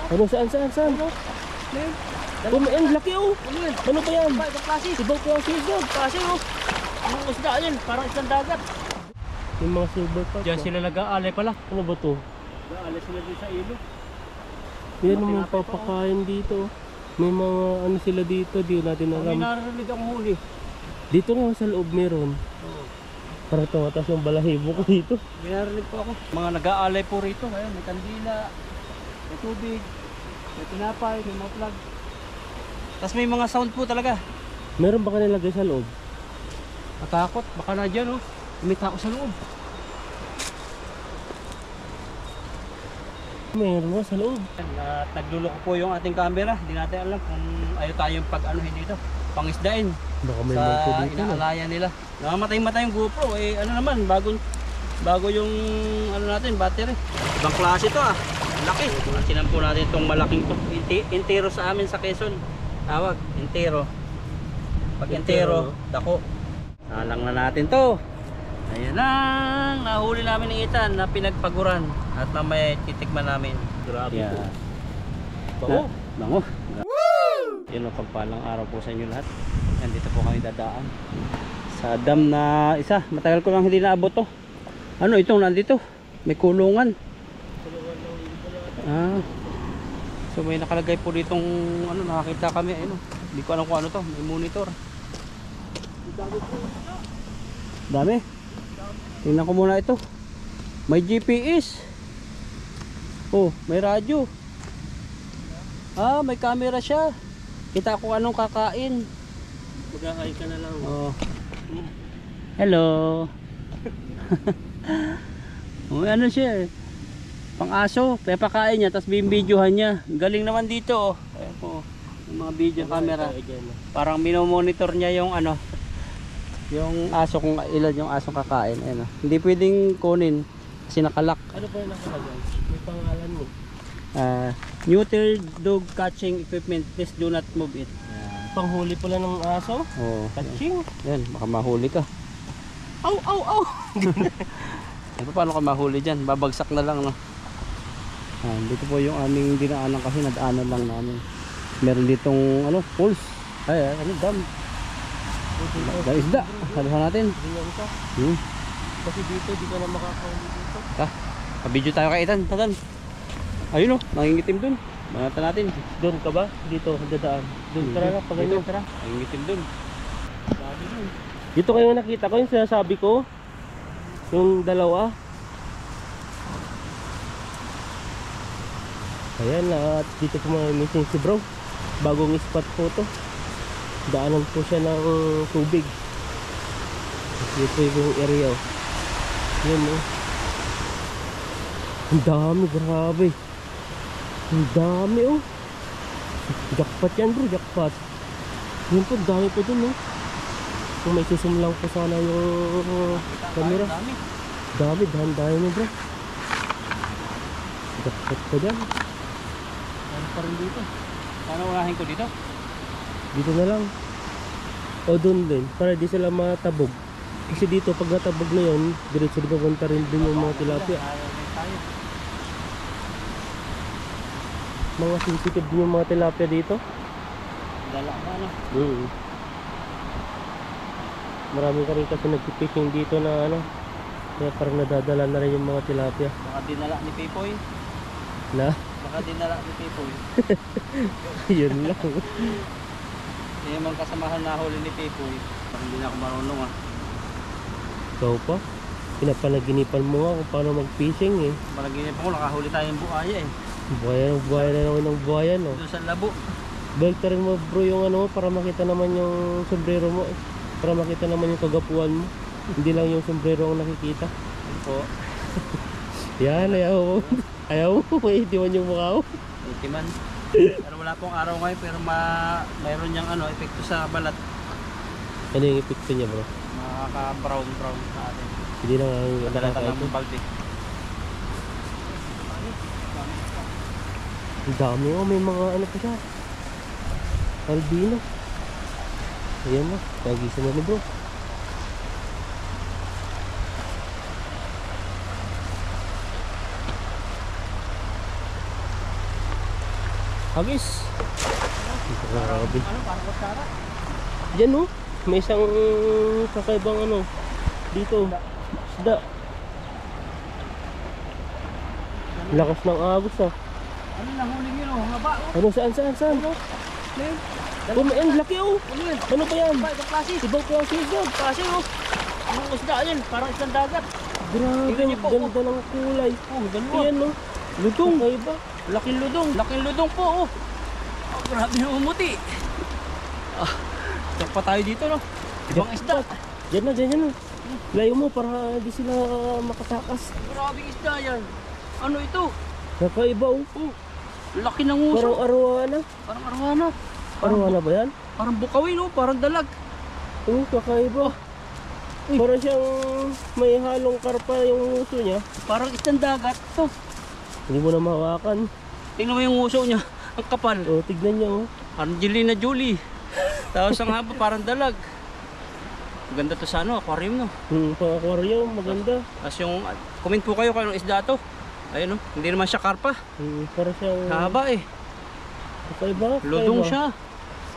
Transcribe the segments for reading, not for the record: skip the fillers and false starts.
Ano, saan? Ang laki oh. Ano ba yan? Ibang klase. Ibang klase yan. Klase oh. Ang isda yan, parang isang dagat. Yung mga silver pa. Diyan sila nag-aalay pala. Ano ba to? Nag-aalay sila din sa ilo. Yan naman papakain dito. May mga ano sila dito, di natin May alam. narinig ang huli. Dito nga sa loob meron. Parang tumatas yung balahibo ko dito. May narinig po ako. Mga nag-aalay po rito. Ayan, may kandila, may tubig, may tinapay, may mga plug. Tapos may mga sound po talaga. Meron ba kanilagay sa loob? Natakot, baka na dyan oh. May tao sa loob. Meron nga sa loob. Nagluloko po yung ating camera. Hindi natin alam kung ayaw tayong pag-anuhin dito. Pangisdain. Baka may Sa multo dito. inaalayan nila. Namamatay-matay yung GoPro. Eh ano naman, bago yung ano natin, battery. Ibang klase to ah. Laki. Sinan po natin itong malaking to. Intero sa amin sa Quezon. Tawag, intero. Pag intero, dako. Nalang na natin to. Ayan lang, nahuli namin ng itan na pinagpaguran at mamaya titikman namin. Grabe Yeah. po. Bango. Bango. Yun ang pagpalang araw po sa inyo lahat. Nandito po kami dadaan sa dam na isa. Matagal ko lang hindi naabot to. Ano itong nandito? May kulungan. So may nakalagay po ditong ano, nakakita kami ayun. Hindi ko alam kung ano to. May monitor. Dami. Tingnan ko muna ito. May GPS. Oh, may radyo. May camera siya. Kita ko anong kakain. Mag-ahay ka na lang. Oh. Hello. Ano siya eh. Pang-aso. Pepakain niya. Tapos bimbidyohan niya. Galing naman dito oh. Ayan po. Yung mga video camera. Parang minomonitor niya yung ano. Yung aso kung ilan yung asong kakain. Ayan, oh. Hindi pwedeng kunin kasi nakalak. Ano pa yung nakalagay? May pangalan mo. Neuter dog catching equipment. Please do not move it. Panghuli pala ng aso? Oh, Kaching. yan, baka mahuli ka. Aw, aw, aw. Paano ka mahuli dyan? Babagsak na lang no. Dito po yung aming dinaanan kasi nadaanan lang namin. Meron ditong ano, pools. Ano, dam. Isda. Saluhan natin. Kasi dito, di ka na makakahuli dito. Kabidyo tayo kay Ethan. Ayun o, nangingitim dun. Manatan natin. Doon ka ba? Dito, dadaan. Doon, tara na, pagano. Tara. Nangingitim dun. Dito kayo nakita ko yung sinasabi ko. Yung dalawa. Ayan, at dito po mga missing si bro. Bagong spot po to. Daanan po siya ng tubig. Dito yung area. Yan oh. Ang dami, grabe. Ang dami oh. Jackpot yan bro, jackpot. Yun po, dami po dun oh. Kung may susum lang po sana yung camera. Dami mo bro. Jackpot po dyan. Ano pa rin dito? Paano unahin ko dito? Dito na lang. O doon din, para di sila matabog. Kasi dito pag natabog na yun, diretso di papunta rin din yung mga tilapia. Mga sensitive din yung mga tilapia dito. Dala ka na. Marami ka rin kasi nagpipishing dito na ano. Kaya parang nadadala na rin yung mga tilapia. Baka dinala ni Pipoy. Na? Baka dinala ni Pipoy. Yun lang. Hindi naman kasamahan na huli ni Pipoy. Parang hindi na ako marunong ah. Ikaw pa? Pinapanaginipan mo nga kung paano mag-fishing eh. Panaginip ako, nakahuli tayo ng buhaya eh. Buhaya na naman ng buhaya no. Doon sa labo. Balik rin mo bro yung ano para makita naman yung sombrero mo eh. Para makita naman yung kagapuan mo. Hindi lang yung sombrero ang nakikita. Yun po. Yan, ayaw mo. Ayaw mo, maitiwan yung mukha ko. Ultiman. Pero wala pong araw ngayon pero mayroon niyang ano, epekto sa balat. Ano yung epekto niya bro? Makaka-brown sa atin. Hindi na nga yung Dala-dala ng balde. Ang dami oh, may mga ano pa siya. Albino. Ayan na, kagising na ni bro. Hagis. Grabe. Ano, parang kutsara. Diyan oh. May isang kakaibang ano. Dito. Isda. Lakas ng agos ah. Ano nahuli nyo, no? Haba, oh. Ano saan? Ano? May, Oh, may ang laki oh. ano yan? Ano ba yan? Iba, ibang klase. Ibang klase isda. Klase, oh. Ang isda yan, parang isang dagat. Grabe, Tingnan niyo po, ganda ng kulay. Oh, dalawa. Ayan oh. Ludong. Kakaiba. Laking ludong. Laking ludong po, oh. Oh, grabe yung umuti. Ah, ito pa tayo dito, no? Ibang isda. Diyan na. Layo mo para di sila makatakas. Grabe isda yan. Ano ito? Kakaiba oh. Oh, laki ng uso. Parang arwana. Parang arwana. Arwana ba yan? Parang bukawin, oh. Parang dalag. Oo, kakaiba. Parang siyang may halong karpa yung uso niya. Parang isang dagat. To. Hindi mo na mahawakan. Tingnan mo yung uso niya. Ang kapal. O, tignan niya oh. Parang Jelena Jolie. Tapos ang haba, parang dalag. Maganda to sa ano, aquarium, no? Pang aquarium, maganda. Tapos yung, comment po kayo kung anong isda to. Ayun, no? Hindi naman siya karpa. Parang siyang Haba eh. kakaiba. Ludong siya.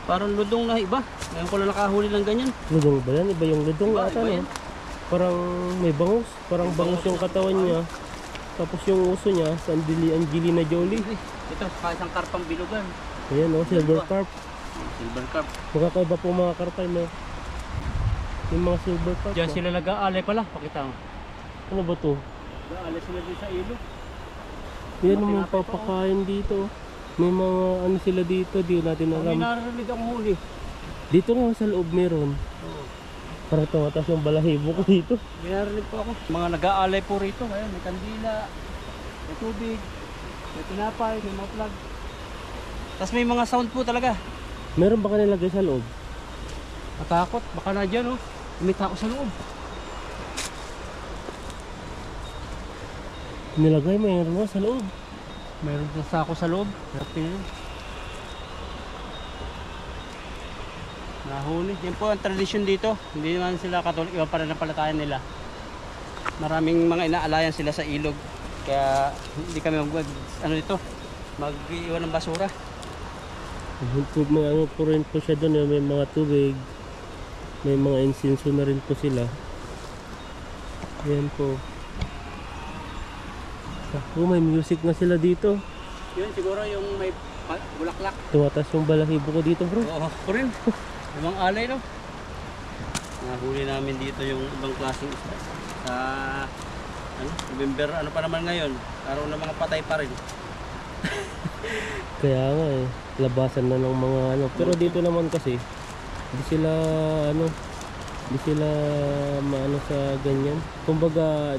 Parang ludong na iba. Ngayon ko lang nakahuli ng ganyan. Ludong ba yan? Iba yung ludong Iba, ata iba no? yan. Parang may bangus. Parang bangus yung katawan niya. Tapos yung uso niya, sa Angelina Jolie. Ito, isang karpang bilugan. Ayan oh, silver carp. Silver carp. Magkakaiba po mga karpa no? Yung mga silver carp. Diyan sila nag-aalay pala. Pakita mo. Ano ba to? Nag-aalay sila din sa ilog. Yan ang mga papakain dito. May mga ano sila dito, di natin May alam. narinig akong huli. Dito nga sa loob meron. Parang tumatas yung balahibo ko dito. May narinig po ako. Mga nag-aalay po rito. Ayan, may kandila, may tubig, may tinapay, may mga plug. Tapos may mga sound po talaga. Meron ba kanilagay sa loob? Natakot. Baka na dyan, oh. May tao sa loob. Nilagay, mayroon nga sa loob. Mayroon na sako sa loob. Nahuli. Yan po ang tradisyon dito. Hindi naman sila katolik. Iba pa rin ang palatayan nila. Maraming mga inaalayan sila sa ilog. Kaya hindi kami mag-iwan ng basura. May ano po rin po siya doon, may mga tubig. May mga insinso na rin po sila. Yan po. Oh, may music na sila dito. Yun siguro yung may bulaklak. Tumatas yung balahibo ko dito bro. Oo, ko rin. Ibang alay, no? Nahuli namin dito yung ibang klaseng isda. Sa November, ano pa naman ngayon? Araw ng mga patay pa rin. Kaya nga eh, labasan na ng mga ano. Pero dito naman kasi, hindi sila maano sa ganyan. Kumbaga,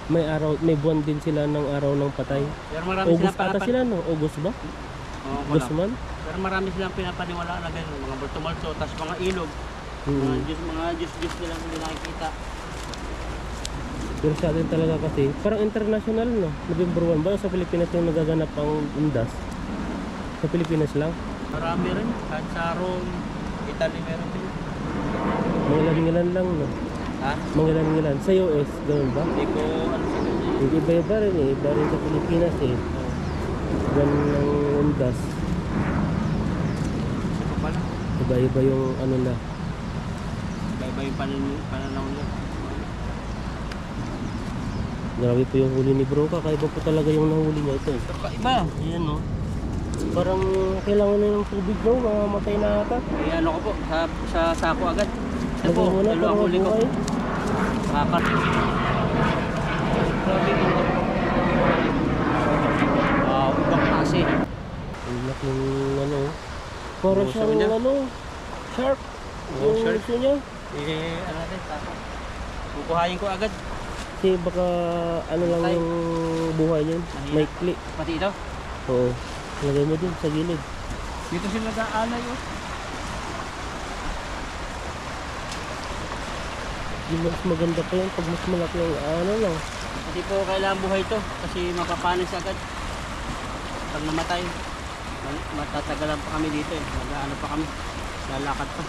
may araw, may buwan din sila ng araw ng patay. Pero marami August silang ata sila no? August ba? Oo, August wala. man? Pero marami silang pinapaniwalaan na gano'n. Mga bulto-multo, tapos mga ilog. Mga juice nilang hindi nakikita. Pero sa atin talaga kasi, parang international no? November 1 ba? Sa Pilipinas yung nagaganap ang undas? Sa Pilipinas lang? Marami rin. Kahit sa Rome, Italy meron din. Mga ilan lang no? Ha? Mga ilan. Sa US, ganoon ba? Hindi ko ano sa ganyan. Hindi iba-iba rin eh. Iba rin sa Pilipinas eh. Ganun ng undas. Ito pala. Iba-iba yung ano na. Iba-iba yung pananaw nila. Grabe po yung huli ni bro. Kakaiba po talaga yung nahuli niya ito eh. Iba. Ayan no. Parang kailangan na ng tubig bro. Mamamatay na ata. Eh, ano ko po, sa sako agad. Ito po, Muna, dalawang huli ko. mabuhay. Apat. Grabe ko. Wow, ibang klase. Ang laking ano. Para Uso siyang niya. ano. Shark. Oo, Yung shark. uso niya. Ano natin, sako. Kukuhayin ko agad. Kasi baka ano lang Patay. yung buhay niya. Mahina. Maikli. Pati ito. Oo. Lagay mo dun sa gilid. Dito sila nag-aalay, oh. Yung mas maganda pa yun pag mas malaki yung ano lang. Kasi po kailangan buhay ito kasi mapapanis agad. Pag namatay, matatagalan pa kami dito eh. Mag-ano pa kami. Lalakad pa.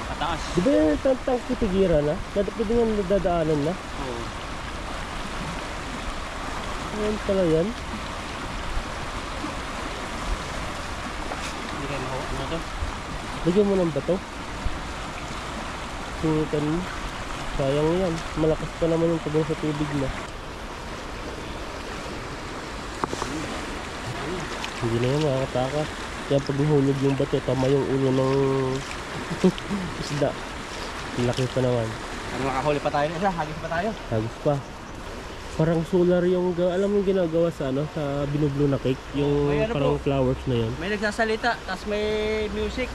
Pataas. Di ba yung tantang kitigira na? Pwede nga nadadaanan na? Oo. Ayan pala yan. kayo makuha. Ano to? Lagyan mo ng bato. Sungutan mo. Sayang yan. Malakas pa naman yung tubong sa tubig na. Hindi na yan makakatakas. Kaya pag nahulog yung bato, tama yung ulo ng isda. Laki pa naman. Ano makahuli pa tayo isa? Hagis pa tayo? Hagis pa. Parang solar yung, alam mo yung ginagawa sa ano, sa binublo na cake, yung may ano parang po, flowers na yun. may nagsasalita, tapos may music.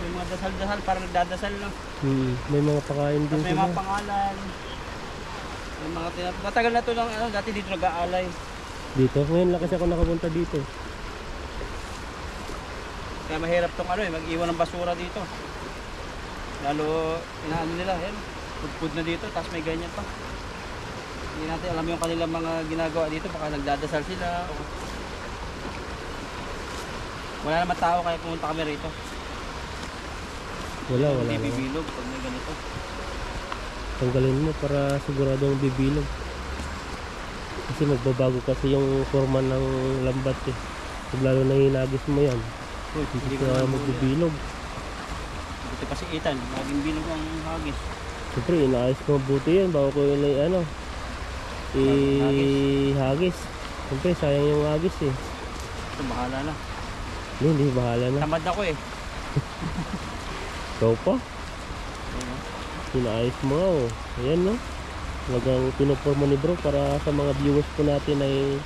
May mga dasal-dasal, parang nagdadasal lang. May mga pakain din Tapos may sila. mga pangalan. May mga matagal na to lang, ano, dati dito nag-aalay. Dito, ngayon lang kasi ako nakapunta dito. Kaya mahirap tong ano mag-iwan ng basura dito. Lalo, inaano nila, food na dito, tapos may ganyan pa. Hindi natin alam yung kanilang mga ginagawa dito, baka nagdadasal sila. Wala naman tao kaya pumunta kami rito. Wala Hindi naman. bibilog pag may ganito. Tanggalin mo para siguradong bibilog. Kasi magbabago kasi yung forma ng lambat eh. Pag lalo na hinagis mo yan, hindi ko ka naman magbibilog. Dito kasi itan, laging bilog ang hagis. Siyempre, inaayos ko mabuti yan bago ko yun ay ano, ihagis. Siyempre, sayang yung hagis eh. Ito, bahala na. Hindi, bahala na. Tamad ako eh. Ikaw pa? Inaayos mo nga oh. Ayan no. Talagang pinuporma ni bro para sa mga viewers po natin ay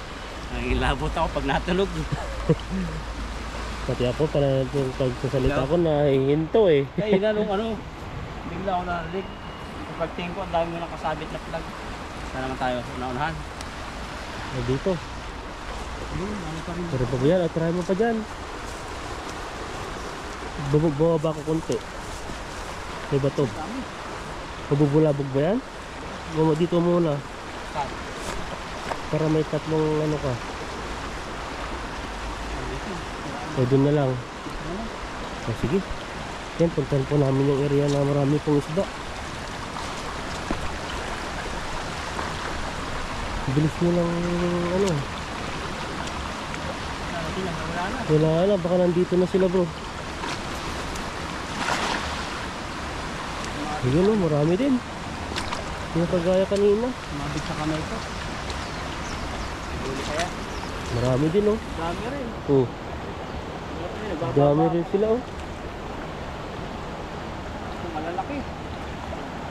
Ay, labot ako pag natulog. pati ako para yung pagsasalita ko na hihinto eh. Kaya yun nung ano, bigla ako narinig. Pagtingin ko, ang dami mo nakasabit na plug. Saan naman tayo? Unaunahan. Dito. Ano pa rin? Pero pa ba yan? At try mo pa dyan. Bumaba ko konti. May bato. Dami. Mabubulabog ba yan? Dito muna. Saan? Para may tatlong ano ka. O doon na lang. O sige. Yan, puntahan po namin yung area na marami pong isda. Bilis mo lang ano. Wala na, baka nandito na sila bro. Ayun o, marami din. Yung kagaya kanina. Mabig sa kamay ko. Huli kaya? Marami din o. Dami rin. Oh, dami rin sila o. Malalaki.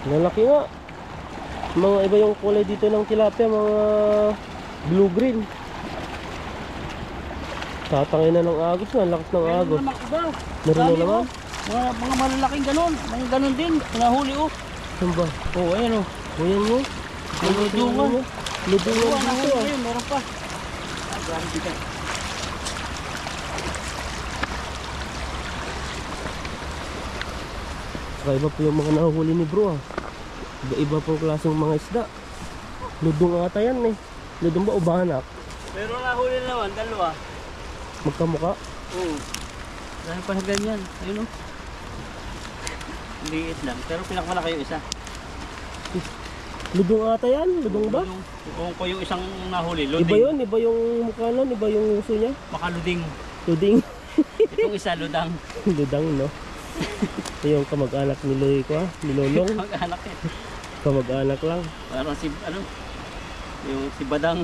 Lalaki nga. Mga iba yung kulay dito ng tilapia, mga blue-green. Tatangin na ng agos na, lakas ng agos. Meron namang iba. Meron na Dami, naman? oh. Mga malalaking ganon. Mga ganon din. Pinahuli oh. Saan ba? Oo, ayan oh. O yan mo. May ludungan. Ludungan Oo, dito ah. ayun, meron pa. Grabe dito. Saka iba po yung mga nahuhuli ni bro ah. Iba-iba pong klaseng mga isda. Ludong ata yan eh. Ludong ba o banak? Pero nahuli naman, dalawa. Magkamuka? Oo. Dahil pa sa ganyan. Ayun oh. Liit lang. Pero pinakamalaki yung isa. Ludong ata yan? Ludong ba? Kung ko yung isang nahuli, Iba luding. yun, iba yung mukha nun, iba yung uso niya. Makaluding. Luding. Itong isa, ludang. Ludang no? Ito yung kamag-anak ni Loy ko ha, ni Lolong. Mag-anak eh. Kamag-anak lang. Parang si, ano, yung si Badang.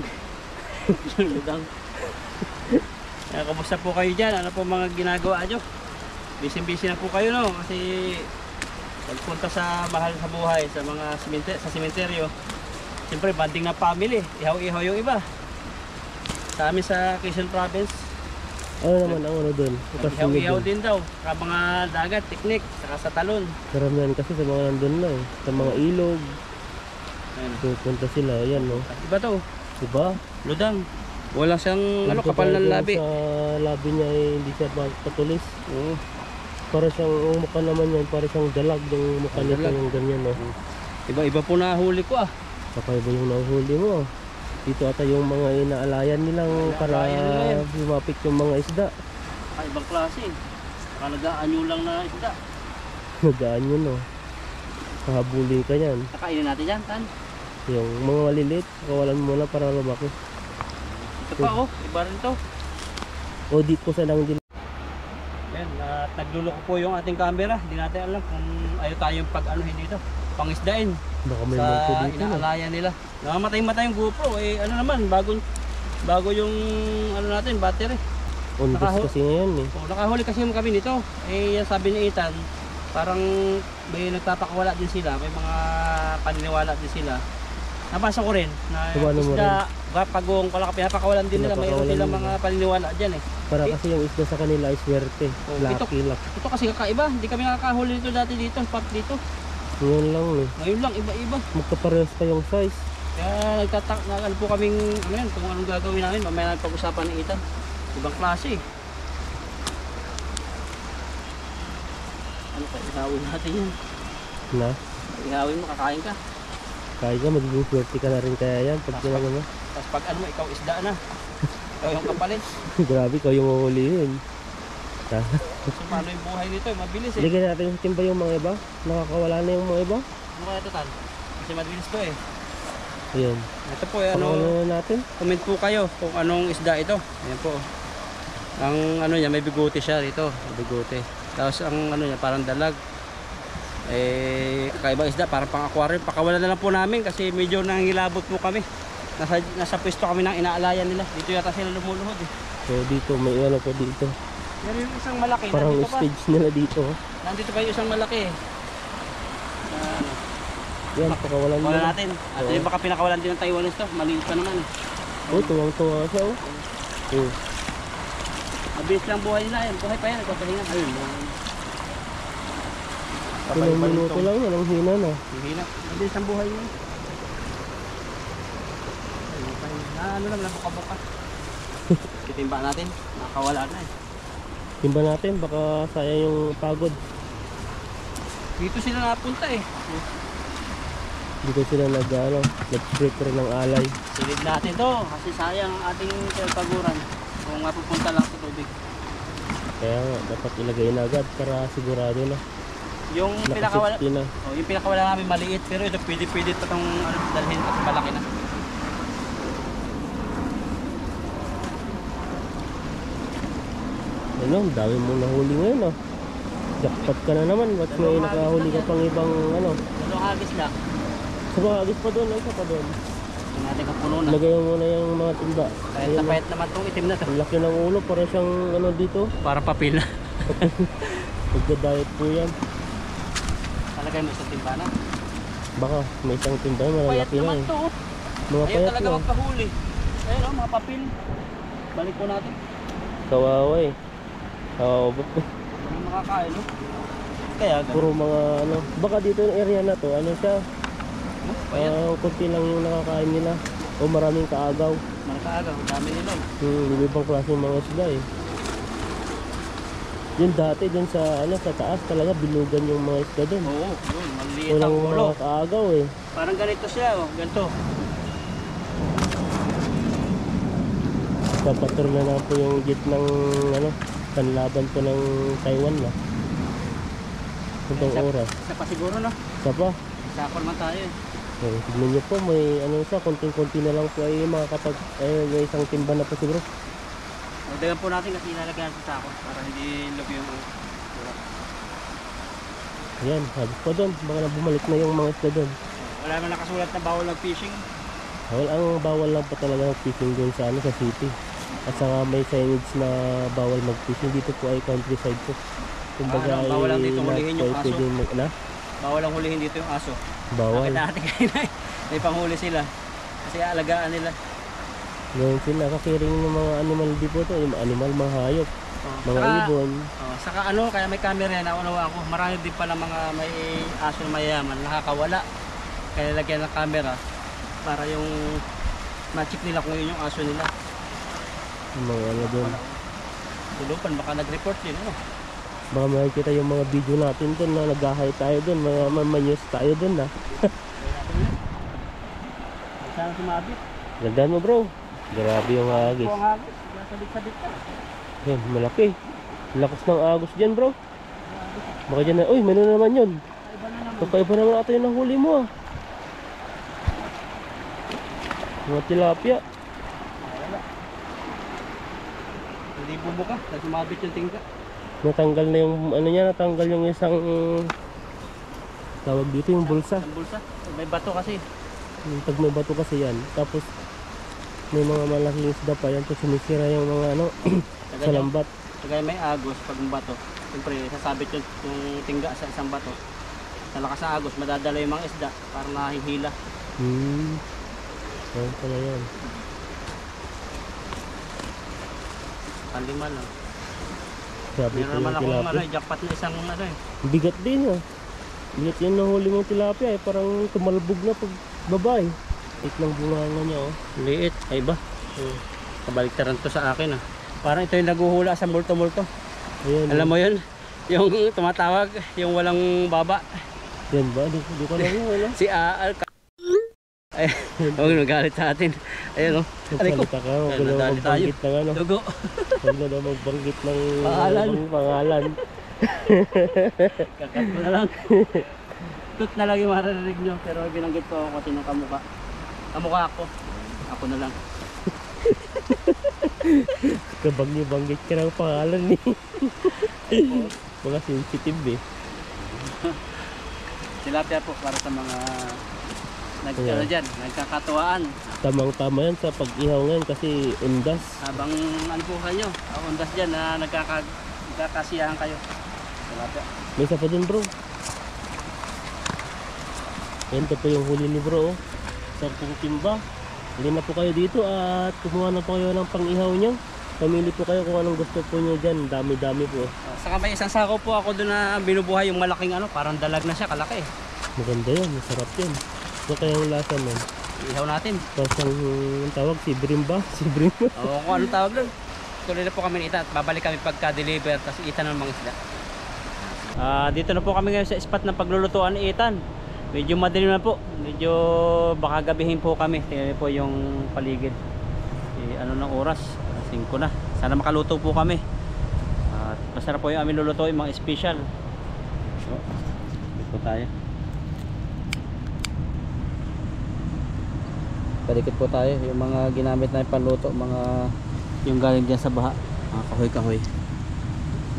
Yung ludang. Kaya kamusta po kayo dyan? Ano po mga ginagawa nyo? Busy-busy na po kayo no? Kasi pagpunta sa mahal sa buhay, sa mga sa sementeryo, siyempre banding na family, ihaw-ihaw yung iba. Sa amin sa Quezon Province, Ano naman ang ano doon? ihaw-ihaw din daw. Sa mga dagat, piknik, saka sa talon. Karamihan kasi sa mga nandun na eh. Sa mga ilog, Ayun. pupunta sila, yan no. Iba to, Diba? ludang. Wala siyang ano, Yung kapal ng kagaya labi. Sa labi niya eh, hindi siya patulis. Oo. Para siyang, ang mukha naman yan, para siyang dalag yung mukha nito Dalag. yung ganyan no. Iba-iba po nahuli ko ah. Kakaiba yung nahuli mo. Dito ata yung mga inaalayan nilang para Inaalayan nila yan. lumapit yung mga isda. Ibang klase. Saka nag-aanyo lang na isda. Nagaan yun no. Kahabulin ka yan. Kakainin natin yan, Tan. Yung mga maliliit, kawalan mo na para lumaki. Ito pa oh, iba rin to. O dito sa lang din. Ayan, at nagluloko po yung ating camera. Hindi natin alam kung ayaw tayong pag-anuhin dito. Pangisdain Baka may sa multo dito na. inaalayan nila. Namamatay-matay yung GoPro. Eh ano naman, bago yung ano natin, battery. On this Nakaho- kasi ngayon eh. Oh, nakahuli kasi kami nito. Eh sabi ni Ethan, parang may nagpapakawala din sila, may mga paniniwala din sila. Nabasa ko rin na Paano mo isda, pagong, pinapakawalan din nila. Mayroon Pinapakawalan silang nila. mga paniniwala dyan eh. Para kasi yung isda sa kanila ay swerte. Oh, Lucky luck. Ito kasi kakaiba, hindi kami nakakahuli nito dati dito, pop dito. Ngayon lang eh. Ngayon lang, iba-iba. Magkaparehas pa yung size. Kaya ano po kaming, ano yan, kung anong gagawin namin, mamaya namin pag-usapan ni Ethan. Ibang klase eh. Ano pa, ihawin natin yan. Na? Ihawin mo, kakain ka. Kaya ka, magiging swerte ka na rin kaya yan. Pag ginagawa mo. Tapos pag ano mo, ikaw isda na. Ikaw yung kapalit. Grabe, ikaw yung uhulihin. Ha? So paano yung buhay nito, mabilis eh. Ligyan natin sa timba yung mga iba. Nakakawala na yung mga iba. Ano kaya ito, Tan? Kasi mabilis to eh. Ayan. Ito po eh, ano, Pakawala na natin. comment po kayo kung anong isda ito. Ayan po. Ang ano niya, may bigote siya rito. May bigote. Tapos ang ano niya, parang dalag. Eh, kakaibang isda, parang pang aquarium. Pakawalan na lang po namin kasi medyo nangilabot po kami. Nasa pwesto kami ng inaalayan nila. Dito yata sila lumuluhod eh. So dito, may ano po dito. Meron yung isang malaki. Parang Nandito pa. stage nila dito. Nandito pa yung isang malaki eh. Ano, Yan, pakawalan wala nila. natin. At yung baka pinakawalan din ng Taiwanese to. Maliit pa naman eh. Oh, tuwang-tuwa siya oh. Oh. Mabilis lang buhay nila yan. Buhay pa yan. Nagpapahinga. Ayun. Ilang minuto lang, walang hina na. Hihina. Mabilis ang buhay nila. Ayun pa yun. Ano lang, nabuka-buka. Titimba natin. Nakawala na eh. Timba natin, baka sayang yung pagod. Dito sila napunta eh. Dito sila nag-prepare ng alay. Silid natin to. Kasi sayang ang ating paguran. Kung mapupunta lang sa tubig. Kaya nga, dapat ilagay na agad para sigurado na. Yung pinakawala, Nakasafety na. oh, yung pinakawala namin maliit. Pero ito pwede pa itong ano, dalhin kasi malaki na. Ano, ang dami mong nahuli ngayon ah. Jackpot ka na naman, ba't may Dalawang nakahuli hagis ka na pang ibang ano. Dalawang hagis lang. Sa mga agis pa doon, ay isa pa doon. Tingnan natin kung puno na. Lagay mo muna yung mga timba. Payat Ayun, na oh. payat naman itong itim na to. Ang laki ng ulo, para siyang ano dito. Parang papel na. Magda-diet po yan. Talagay mo isang timba na. Baka may isang timba, Payat malalaki na naman eh. to. Oh. Mga Ayaw payat talaga na. magpahuli. Ayun oh, mga papel. Balik po natin. Kawawa eh. Oo, Hindi makakain oh. Kaya ganun. puro mga ano. Baka dito yung area na to, ano siya, Payat. kunti lang yung nakakain nila. O maraming kaagaw. Malakaagaw. Dami nila oh. Ibang klase yung mga isda eh. Yung dati dun sa ano sa taas talaga bilugan yung mga isda dun. Oo, yun. Maliit ang Walang ulo. mga kaagaw eh. Parang ganito siya oh. Ganito. Papatur na lang po yung gitnang ano, panlaban po ng Taiwan na. Itong Isa- oras. Isa pa siguro no. Isa pa. Sakol man tayo eh. Tignan nyo po, may ano siya, konting-konti na lang po ay makakapag, may isang timba na po siguro. Dagan po natin kasi ilalagyan sa sako para hindi log yung Ayan, habis pa doon. Baka na bumalik na yung mga isda doon. wala naman nakasulat na bawal mag-fishing. Ang bawal lang po talaga mag-fishing doon sa ano, sa city. At saka may signage na bawal mag-fishing. Dito po ay countryside po. Kumbaga bawal lang ay dito hulihin yung not aso. pwedeng na? Bawal ang hulihin dito yung aso. Bawal. Nakita natin kanina eh. May panghuli sila. Kasi aalagaan nila. Ngayon sila kasi rin ng mga animal dito to, yung animal, mga hayop, mga ibon. Saka ano, kaya may camera yan, naunawa ako. Marami din pala mga may aso na mayaman, nakakawala. Kaya lagyan ng camera para yung ma-check nila kung yun yung aso nila. Yung mga ano doon. Tulupan, baka nag-report din. Ano? Baka makikita yung mga video natin doon na nag-hi tayo doon, mga mamanyos tayo doon na. Saan sumabit? Gandaan mo bro. Grabe yung agis. Ang hagis, sabit-sabit ka. Yan, malaki. Lakas ng agos dyan bro. Baka dyan na, uy, meron na naman yun. Iba na naman. Kakaiba naman ata yung nahuli mo ah. Mga tilapia. Wala. Hindi bumuka, dahil sumabit yung tingka. Natanggal na yung ano niya, natanggal yung isang tawag dito yung bulsa. Ang bulsa. May bato kasi. Yung pag may bato kasi yan. Tapos may mga malaking isda pa yan. Tapos sumisira yung mga ano sa lambat. Kaya may agos pag yung bato. Siyempre sasabit yung tingga sa isang bato. Sa lakas ng agos madadala yung mga isda para nahihila. Ayun pala yan. Panlima lang. Sabi ko Meron naman yung akong tilapia. jackpot na isang ano eh. Bigat din ha. Bigat yan nahuli mong tilapia eh. Parang tumalbog na pag babae. Ito lang bunganga niya oh. Liit. Ay ba? Kabaliktaran to sa akin ah. Parang ito yung naguhula sa multo-multo. Ayan. Alam mo yun? Yung tumatawag, yung walang baba. Yan ba? Di ko alam yun. Ano? Si Aal. Ay, huwag nagalit sa atin. Ayun o. Aray ko. Nagsalita ka. Huwag na daw Nadali tayo. magbanggit ng ano. Dugo. Huwag na daw magbanggit ng Pangalan. pangalan. Kakat ko na lang. Tut na lang yung maririnig nyo. Pero binanggit ko ako kasi ng kamukha. Kamukha ako. Ako na lang. Kabag niyo banggit ka ng pangalan eh. Mga sensitive eh. Tilapia po para sa mga nagkakatuwaan. Tamang-tama yan sa pag-ihaw ngayon kasi undas. Habang ano po kayo, undas dyan na nagkakasiyahan kayo. Tilapia. May isa pa dun bro. Yan ito po yung huli ni bro. Sarpong timba. Hindi na po kayo dito at kumuha na po kayo ng pang-ihaw nyo. Pamili po kayo kung anong gusto po nyo dyan. Dami-dami po. Saka may isang sako po ako doon na binubuhay yung malaking ano, parang dalag na siya, kalaki. Maganda yan, masarap yan. Ito kayang lasa nun. Ihaw natin. Tapos ang tawag, sibrim ba? Sibrim ba? Oo, kung anong tawag doon. Tuloy na po kami ni Ita at babalik kami pagka-deliver tapos Ita ng mga isda. Dito na po kami ngayon sa spot ng paglulutuan ni Ethan. Medyo madilim na po. Medyo baka gabihin po kami. Tingnan niyo po yung paligid. Ano ng oras? 5 na. Sana makaluto po kami. At masarap po yung amin lulutuin, mga special. So, dito tayo. Palikit po tayo. Yung mga ginamit na panluto, mga yung galing dyan sa baha. Mga kahoy-kahoy.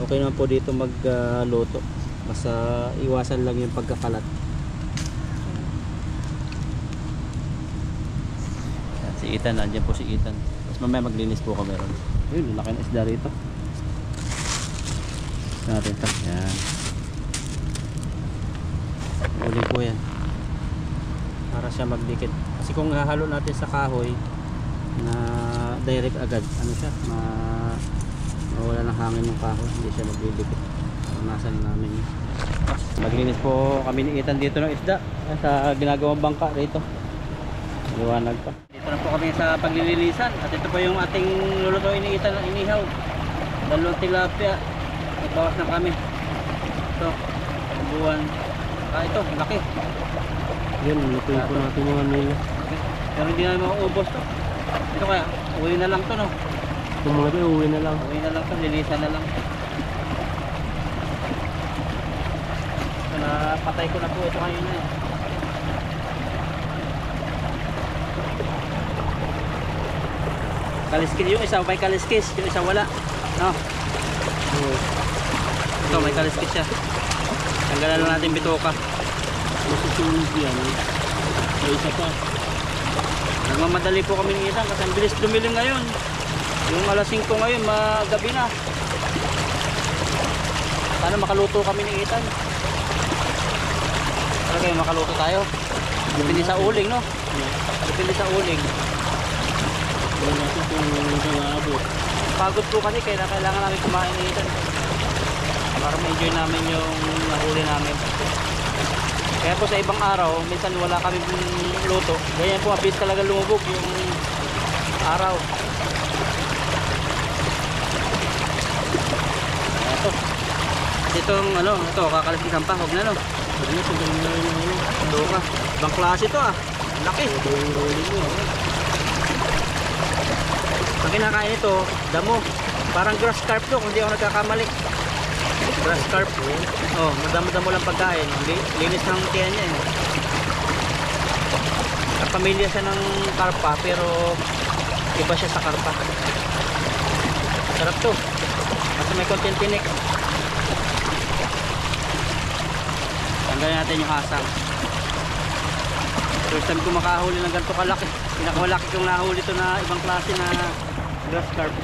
Okay naman po dito magluto. Basta iwasan lang yung pagkakalat. Si Ethan, nandiyan po si Ethan. Tapos mamaya maglinis po kami ron. Ayun, laki na isda rito. Isa natin ito. Yan. Uli po yan. Para siya magdikit. Kasi kung hahalo natin sa kahoy na direct agad, ano siya, mawala ng hangin ng kahoy. Hindi siya magdidikit. Naranasan namin yun. Maglinis po kami ni Ethan dito ng isda. Sa ginagawang bangka rito. Liwanag pa. Dito na po kami sa paglilinisan at ito po yung ating lulutuin ni Ethan na inihaw. Dalawang tilapia. Nagbawas na kami. Ito, buwan. Ito, laki. Yan, lutuin po natin yung ano nila. Pero hindi na mauubos to. Ito kaya, uwi na lang to no. Yung mga ito, uwi na lang. Uwi na lang to, linisan na lang. So, napatay ko na po ito kanina eh. Kaliskis yung isa, may kaliskis, yung isa wala. No. Ito, may kaliskis siya. Tanggalan lang natin bituka. Masusunod yan. May isa pa. Nagmamadali po kami ng Ethan kasi ang bilis dumilim ngayon. Yung alas 5 ngayon, magabi na. Sana makaluto kami ng Ethan. Talaga yung makaluto tayo. Depende sa uling, no? Depende sa uling. Hindi natin kung nakaabot. Pagod po kasi kaya kailangan namin kumain ng Ethan. Para ma-enjoy namin yung nahuli namin. Kaya po sa ibang araw, minsan wala kami luto. Ganyan po, mabilis talaga lumubog yung araw. Ito. Itong ano, ito, kakaliskisan pa, huwag na no. Huwag na, pagdating na rin yung ano. Ito ka. Ibang klase ito ah. Laki. Ito yung rolling mo. Pag kinakain ito, damo. Parang grass carp to, kung di ako nagkakamali. Grass carp. Oh, madamo-damo lang pagkain. Linis ng tiyan niya eh. Pamilya siya ng karpa pero iba siya sa karpa. Sarap to. Kasi may konting tinik. Tanggalin natin yung asang. First time ko makahuli ng ganito kalaki. Pinakamalaki kong nahuli to na ibang klase na grass carp.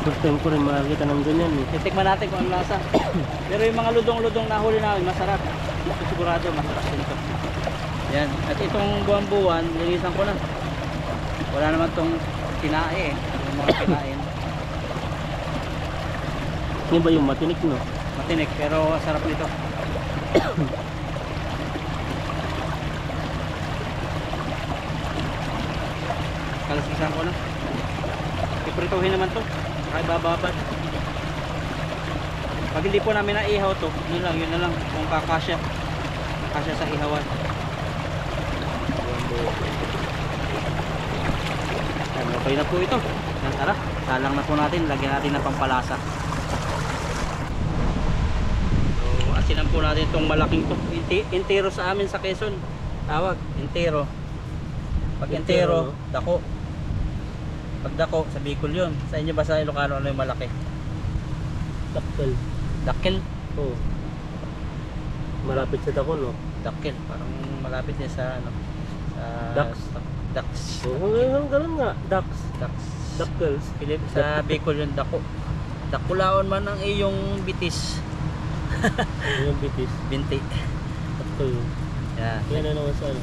First time ko rin makakita ng ganyan eh. Titikman natin kung ang lasa. Pero yung mga ludong-ludong nahuli namin, masarap. Sigurado masarap din to. Yan. At itong buwan-buwan, linisan ko na. Wala naman tong tinae eh. Yung mga tinain. Yan ba yung matinik no? Matinik pero sarap nito. Kalasisan ko na. Iprituhin naman to. Ay bababad. Pag hindi po namin naihaw to, yun na lang kung kakasya. Kakasya sa ihawan. Yan, okay na po ito. Yan, tara, salang na po natin. Lagyan natin ng pampalasa. So, asinan po natin itong malaking to. Intero sa amin sa Quezon. Tawag, intero. Pag intero, dako. Pag dako, sa Bicol yun. Sa inyo ba sa Ilocano, ano yung malaki? Dakkel. Dakil? Oo. Malapit sa dako no? Dakil, parang malapit din sa ano? Sa Ducks. Ducks. Oo, ganun nga. Ducks. Ducks. Dakkels. Sa Bicol yung dako. Dakulaon man ang iyong bitis. Yung bitis. Binti. Dakkel. Yan. Yan na naman sa ano.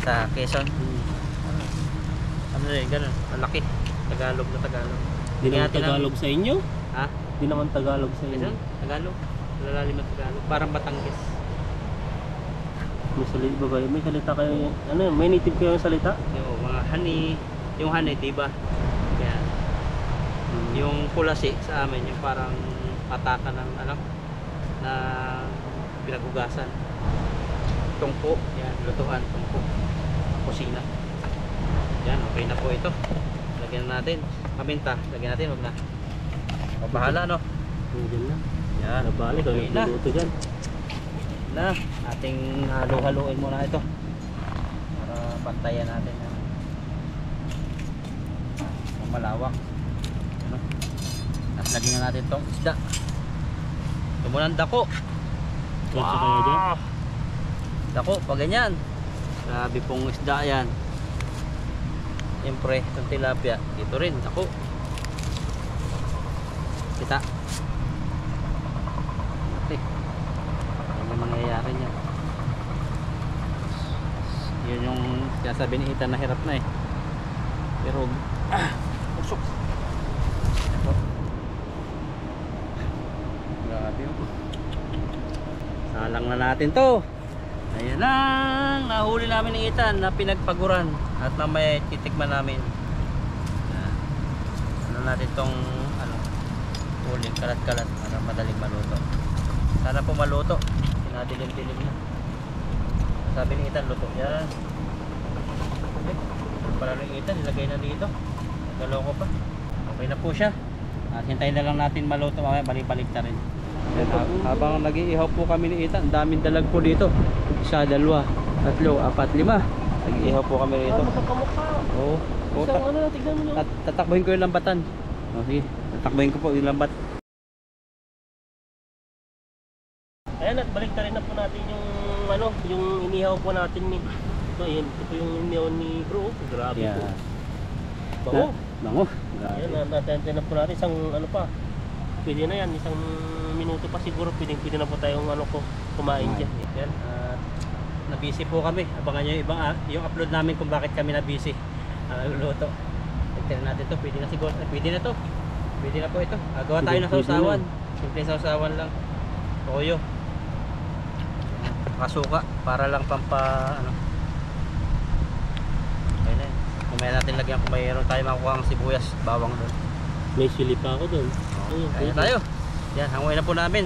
Sa Quezon. Ano rin, ganun. Malaki. Tagalog na Tagalog. Di naman Tagalog sa inyo? Ha? Di naman Tagalog sa inyo. Quezon? Tagalog. Lalalim na Tagalog. Parang Batangas. May salita ba? May salita kayo. Ano yun? May native kayo yung salita? Yung mga honey. Yung honey, diba? Yan. Yung kulasi sa amin, yung parang pataka ng ano, na pinagugasan. Tungko. Yan, lutuan. Tungko. Kusina. Yan, okay na po ito. Lagyan natin. Paminta. Lagyan natin, huwag na. O, bahala, no? Diyan na. Yan. Nabalik. Okay Ano na. luto dyan? Na. Ating halo-haloin muna ito. Para pantayan natin. Ang malawak. Ano? At lagyan na natin itong isda. Ito muna ang dako. Kasi kayo dyan? Dako, pag ganyan. Grabe pong isda yan. Siyempre, itong tilapia. Dito rin, dako. Kita. Okay. Yan yung mangyayari niya. Yun yung sinasabi ni Ethan na hirap na eh. Pero, usok. Ito. Grabe yun. Salang na natin to. Ayan lang, nahuli namin ni Ethan na pinagpaguran at mamaya titikman namin. Ano natin tong ano, huling kalat-kalat para madaling maluto. Sana po maluto. Sinadilim-dilim na. Sabi ni Ethan, luto yan. Okay. Pala ni Ethan, ilagay na dito. Naloko pa. Okay na po siya. At hintayin na lang natin maluto. Mamaya balik-balik na rin. Habang nag-iihaw po kami ni Ethan, daming dalag po dito. Isa, dalawa, tatlo, apat, lima. Nag-iihaw po kami rito. Magkakamukha. Oo. Isang ano na, tignan mo na. Tatakbuhin ko yung lambatan. O sige, tatakbuhin ko po yung lambat. Ayan, at balik rin na po natin yung ano, yung inihaw po natin ni. Ito, ayan, ito yung inihaw ni bro. Grabe po. Bango. Bango. Ayan, natente na po natin isang ano pa. Pwede na yan, isang minuto pa siguro pwede na po tayong ano ko kumain dyan. Yan. Na-busy po kami. Abangan nyo yung ibang yung upload namin kung bakit kami na-busy. Luluto. Tignan natin to. Pwede na siguro. Pwede na to. Pwede na po ito. Gawa tayo ng sausawan. Simple sausawan lang. Toyo. Kasuka. Para lang pampa ano. Okay na yun. Kumaya natin lagyan kung mayroon tayo makukuha ng sibuyas. Bawang doon. May sili pa ako doon. Kaya tayo. Yan. Hangoy na po namin.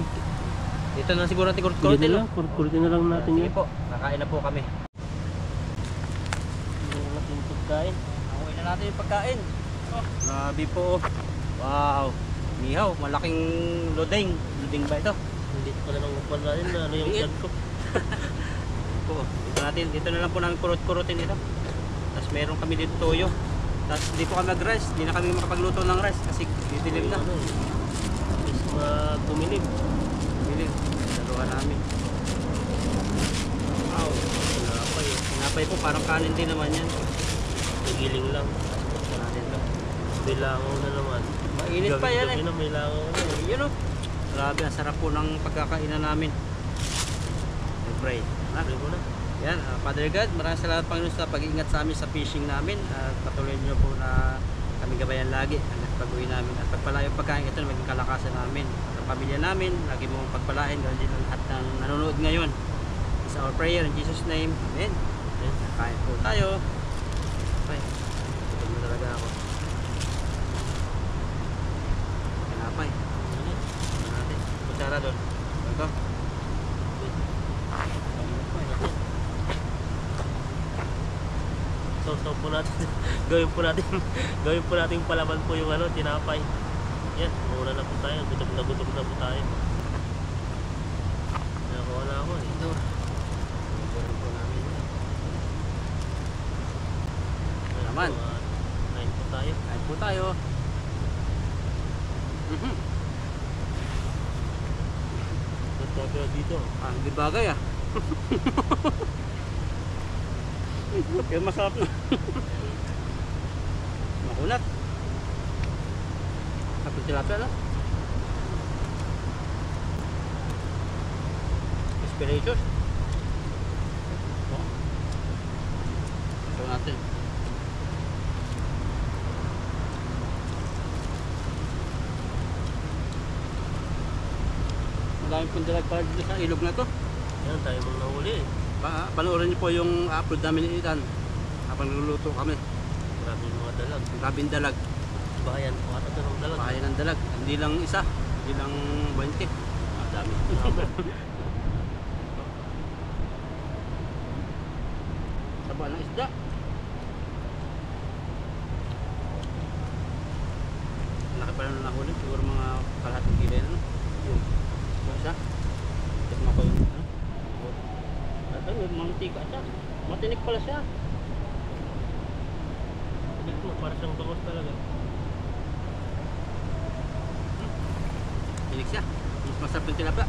Dito na siguro natin kurut-kurutin. Hindi na lang. Kurkurutin na lang natin Sige yan. po. Nakain na po kami. Hindi na natin pagkain. Hangoy na natin yung pagkain. Oh, grabe po. Wow. Nihaw. Malaking lodeng. Lodeng ba ito? Hindi ko na lang upal natin na ano yung Liit. shot ko. Dito na lang po namin kurut-kurutin ito. Tapos meron kami dito toyo. Tapos hindi po kami mag-rice. Hindi na kami makapagluto ng rice kasi didilim na. Ano, is bumilim. Didilim. Daluhan namin. Wow. Tinapay. Tinapay po parang kanin din naman yan. Nagiling lang. Ito natin to. Bilangaw na naman. Mainit pa yan eh. Gabi na may langaw na. Yun o. Grabe, ang sarap po ng pagkakainan namin. Pray. Pray mo na. Yan, Father God, maraming salamat Panginoon sa pag-iingat sa amin sa fishing namin. At patuloy niyo po na kami gabayan lagi hanggang pag-uwi namin. At pagpalayo pagkain ito na maging kalakasan namin. At ang pamilya namin, lagi mong pagpalain. Ganoon din ang lahat ng nanonood ngayon. It's our prayer in Jesus' name. Amen. Amen. Kain po tayo. Okay. Ito mo talaga ako. Kinapay. Ito natin. Kutsara doon. Ito. So po natin. gawin po natin palaman po yung ano, tinapay. Yan, muna na po tayo. Gutom na po tayo. Nakuha na ako eh. Ito. Ito po namin. Naman. Kain po tayo. Kain po tayo. Ganda pero dito. Ang di bagay ah. Kaya masarap na. Makunat. Kapit tilapia na. Aspirations. Ito natin. Madami pong dalag para dito sa ilog na to. Yan, tayo mong nahuli eh. Panoorin niyo po yung upload namin ni Ethan habang nagluluto kami. Grabe yung mga dalag. Grabing dalag. Bahayan po ata ito ng dalag. Bahayan ng dalag. Hindi lang isa, hindi lang 20. Ang dami. Saba ng isda. Laki pala na nahuli. Siguro mga kalahating kilo yan. Yun. Isa. Tikma ko yung ano. Ay, mantika siya. Matinik pala siya. Tinik mo, para siyang bangos talaga. Tinik siya. Mas masarap yung tilapia.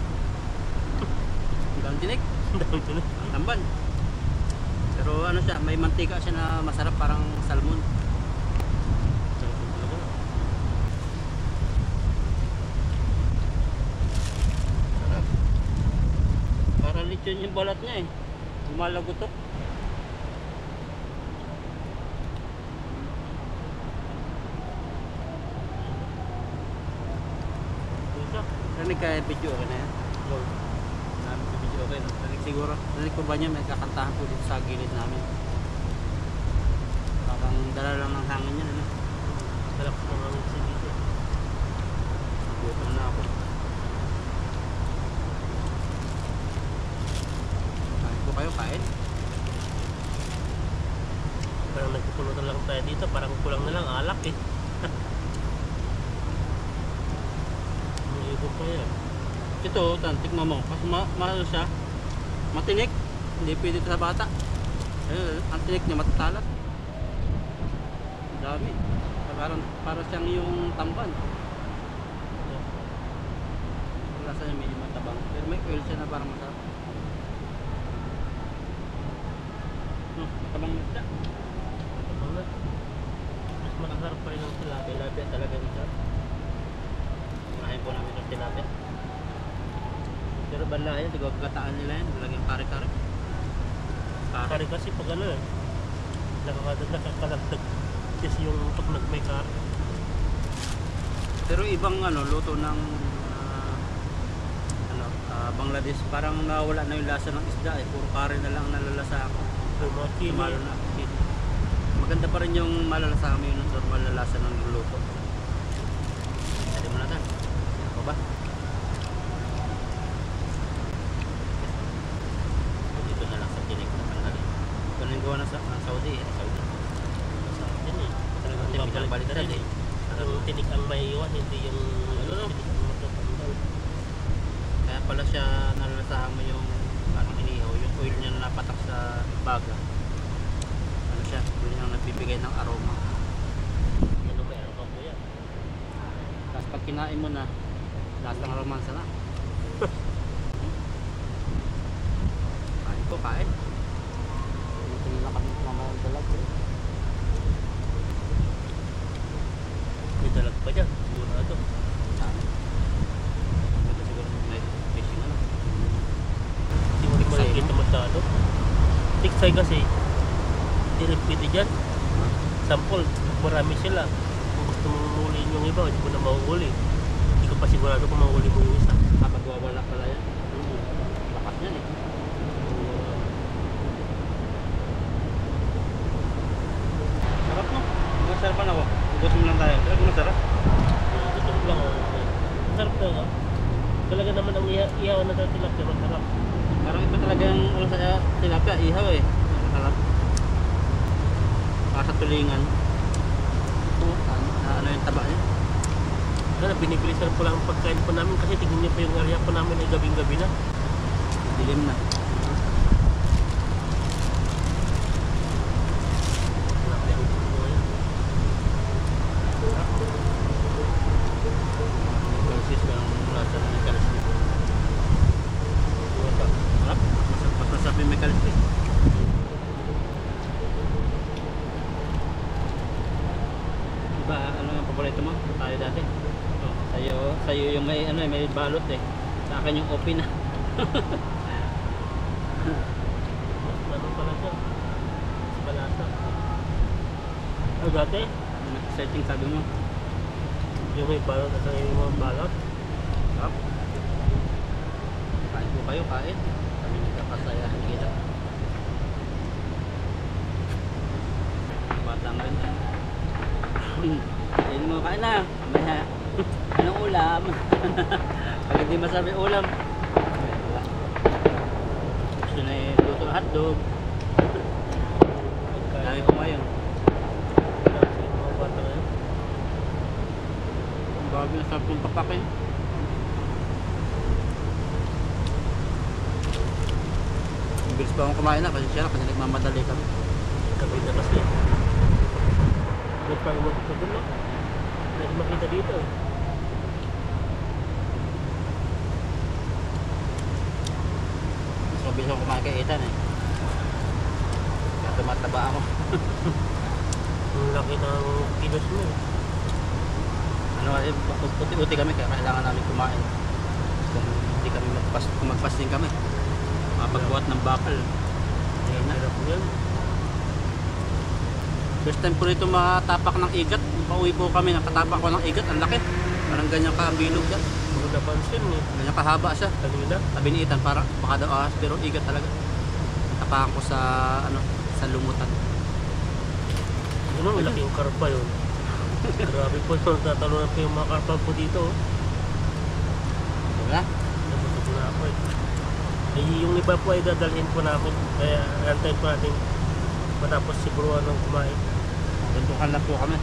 Ang dami tinik. Ang dami tinik. Ang tamban. Pero ano siya, may mantika siya na masarap parang salmon. Sarap. Parang lechon yung balat niya eh. Lumalagotok. Narinig kaya video okay na yan? Namin sa video okay no? Narinig siguro. Narinig ko ba niya may kakantahan po dito sa gilid namin. Parang dala lang ng hangin yan ano? Sarap ng hangin sa dito. Gutom na ako. Kain po kayo, kain. Parang nagpupunutan lang tayo dito. Parang kulang na lang alak eh. May ibo pa yan. Ito, tikman mo. Kasi mahal siya. Matinik. Hindi pwede ito sa bata. Ang tinik niya matatalat. Ang dami. Para siyang yung tamban. Lasa niya medyo matabang. Pero may oil siya na parang masarap. Matabang na siya. Tapos na. Mas makasarap pa rin ang tilapia. Tilapia talaga nito. Kumain po namin ng tilapia. Pero bala yan, gataan nila yan. Laging kare-kare. Kari kasi pag ano eh. Nakakalagdag. Yes, yung pag nagmay kari. Pero ibang ano, luto ng Bangladesh, parang nawala na yung lasa ng isda eh. Puro kare na lang nalalasa ako. So, mga chili. Malo na. Maganda pa rin yung malalasa kami yung normal na lasa ng luto. Pwede mo na ito. Ako ba? Dito na lang sa tinik na pangalan. Ito na yung gawa na sa Saudi eh. Saudi. Yan eh. Talagang tinik ang baliktad eh. Ang tinik ang may iwan, hindi yung Ano? tinik ang matapandal. Kaya pala siya nalalasahan mo yung parang inihaw, yung oil niya na napatak sa baga. Ano siya, doon yung nagbibigay ng aroma. Ano may ano ka po yan? Tapos pag kinain mo na, lasang romansa na. ko kain. Hindi na kami mamaya dalag eh. May dalag pa dyan, sigurado. Dami. Ito siguro may fishing ano. Hindi mo rin makikita masyado. Tiksay kasi, hindi rin pwede dyan. Sample, marami sila. Kung gusto mong huliin yung iba, hindi mo na mahuhuli. Hindi ko pa sigurado kung mahuhuli mo yung isa. Kapag wawala pala yan. Lakas yan eh. Sarap no? Masarapan ako. Gutom lang tayo. Pero masarap. Gutom lang. Masarap talaga. Talaga naman ang ihawan na tilapia, masarap. Parang iba talaga yung ulang sa tilapia. Ihaw eh. Masarap. Sa tulingan. Ano yung taba niya? Kaya binibilisan po lang ang pagkain po namin kasi tignan niyo pa yung area po namin ay gabing-gabi na. Dilim na. Grabe ang gusto ko ngayon. Kalsis ba ang lasa ng kalsis? Sarap. Mas masarap yung may kalsis. Diba ano ang paborito mo? Tayo dati. Sa'yo yung may ano may balot eh. Sa akin yung open na. Ano pala siya? Mas malasa. Ah, dati? Exciting sabi mo. Yung may balot at yung mga balot. Sarap. Kain po kayo, kain. Kami nagkakasayahan kita. Batang ganda. Kain mo, kain na. Mamaya. Anong ulam? Pag hindi masabi ulam. Wala. Gusto na luto ng hotdog. Dami po ngayon. Mga bata ngayon. Ang bago na sarap yung papakin. Bilis pa akong kumain na kasi siya kasi nagmamadali kami. Gabi na kasi. Nagpangumot ko dun, no? Hindi makita dito. Mas mabilis ako kumain kay Ethan eh. Kaya tumataba ako. Ang laki ng kilos mo eh. Ano eh, uti-uti kami kaya kailangan namin kumain. Kung hindi kami kung magpasting kami. Mapagbuhat ng bakal. Ang hirap mo yan. First time ko rito matapak ng igat. Pauwi po kami, nakatapak ko ng igat. Ang laki. Parang ganyan kabilog yan. Hindi ko napansin eh. Ganyan kahaba siya. Kanina. Sabi ni Ethan, para baka daw ahas, pero igat talaga. Tapakan ko sa ano, sa lumutan. Ano, malaki yung karpa yun. Grabe po yun. Tatalunan po yung mga karpa po dito. Oh. Diba? Nabusog na ako eh. Yung iba po ay dadalhin po namin. Kaya antayin po natin matapos si Bruan ng kumain. Tuntukan lang po kami.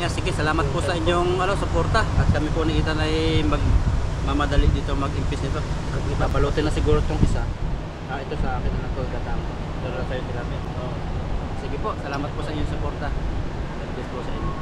Yan, sige, salamat po sa inyong suporta. At kami po ni Ethan ay mamadali dito mag-impis nito. Babalutin na siguro itong isa. Ito sa akin na ito, gatang. Pero sa'yo tilapia. Sige po, salamat po sa inyong suporta. God bless po sa inyo.